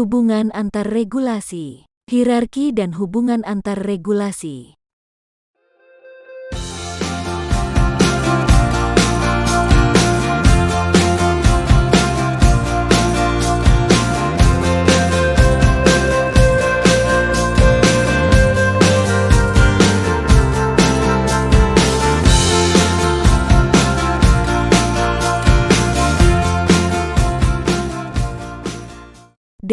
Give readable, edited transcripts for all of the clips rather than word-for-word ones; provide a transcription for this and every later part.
Hubungan antar regulasi, hierarki dan hubungan antar regulasi.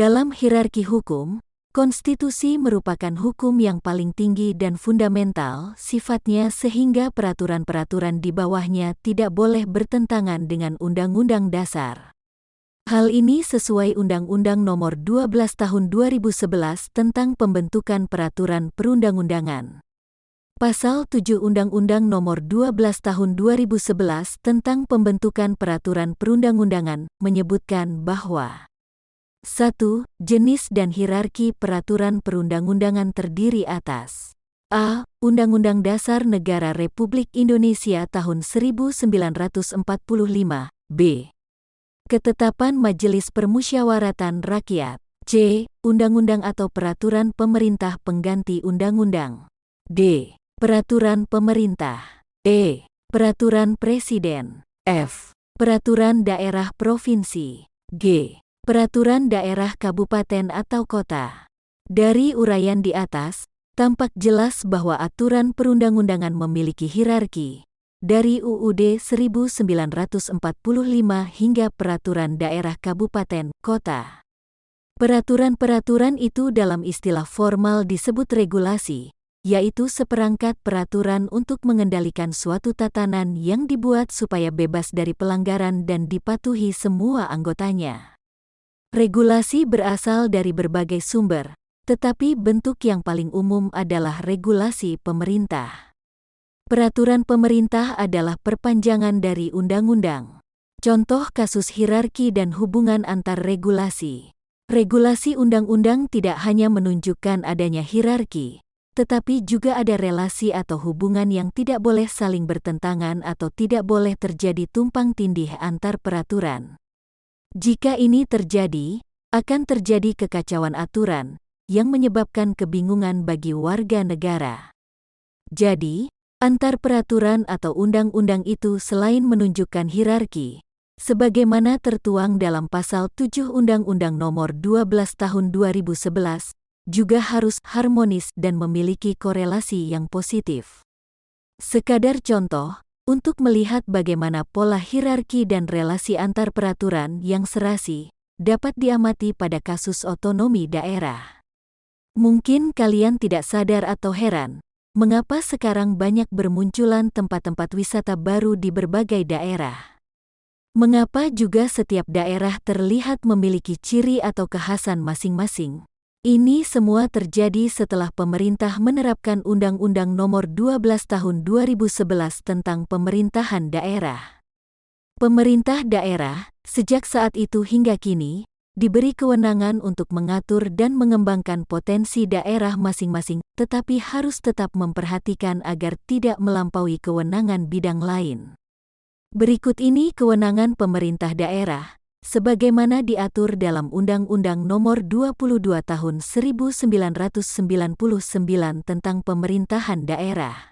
Dalam hierarki hukum, konstitusi merupakan hukum yang paling tinggi dan fundamental sifatnya sehingga peraturan-peraturan di bawahnya tidak boleh bertentangan dengan Undang-Undang Dasar. Hal ini sesuai Undang-Undang Nomor 12 Tahun 2011 tentang pembentukan peraturan perundang-undangan. Pasal 7 Undang-Undang Nomor 12 Tahun 2011 tentang pembentukan peraturan perundang-undangan menyebutkan bahwa 1. Jenis dan hierarki peraturan perundang-undangan terdiri atas A. Undang-Undang Dasar Negara Republik Indonesia tahun 1945 B. Ketetapan Majelis Permusyawaratan Rakyat C. Undang-undang atau peraturan pemerintah pengganti undang-undang D. Peraturan pemerintah E. Peraturan Presiden F. Peraturan daerah provinsi G. Peraturan daerah kabupaten atau kota. Dari uraian di atas, tampak jelas bahwa aturan perundang-undangan memiliki hierarki. Dari UUD 1945 hingga peraturan daerah kabupaten, kota. Peraturan-peraturan itu dalam istilah formal disebut regulasi, yaitu seperangkat peraturan untuk mengendalikan suatu tatanan yang dibuat supaya bebas dari pelanggaran dan dipatuhi semua anggotanya. Regulasi berasal dari berbagai sumber, tetapi bentuk yang paling umum adalah regulasi pemerintah. Peraturan pemerintah adalah perpanjangan dari undang-undang. Contoh kasus hierarki dan hubungan antar regulasi. Regulasi undang-undang tidak hanya menunjukkan adanya hierarki, tetapi juga ada relasi atau hubungan yang tidak boleh saling bertentangan atau tidak boleh terjadi tumpang tindih antar peraturan. Jika ini terjadi, akan terjadi kekacauan aturan yang menyebabkan kebingungan bagi warga negara. Jadi, antar peraturan atau undang-undang itu selain menunjukkan hierarki, sebagaimana tertuang dalam Pasal 7 Undang-Undang Nomor 12 Tahun 2011, juga harus harmonis dan memiliki korelasi yang positif. Sekadar contoh, untuk melihat bagaimana pola hierarki dan relasi antar peraturan yang serasi, dapat diamati pada kasus otonomi daerah. Mungkin kalian tidak sadar atau heran, mengapa sekarang banyak bermunculan tempat-tempat wisata baru di berbagai daerah. Mengapa juga setiap daerah terlihat memiliki ciri atau kekhasan masing-masing. Ini semua terjadi setelah pemerintah menerapkan Undang-Undang Nomor 12 Tahun 2011 tentang pemerintahan daerah. Pemerintah daerah, sejak saat itu hingga kini, diberi kewenangan untuk mengatur dan mengembangkan potensi daerah masing-masing, tetapi harus tetap memperhatikan agar tidak melampaui kewenangan bidang lain. Berikut ini kewenangan pemerintah daerah, sebagaimana diatur dalam Undang-Undang Nomor 22 Tahun 1999 tentang Pemerintahan Daerah.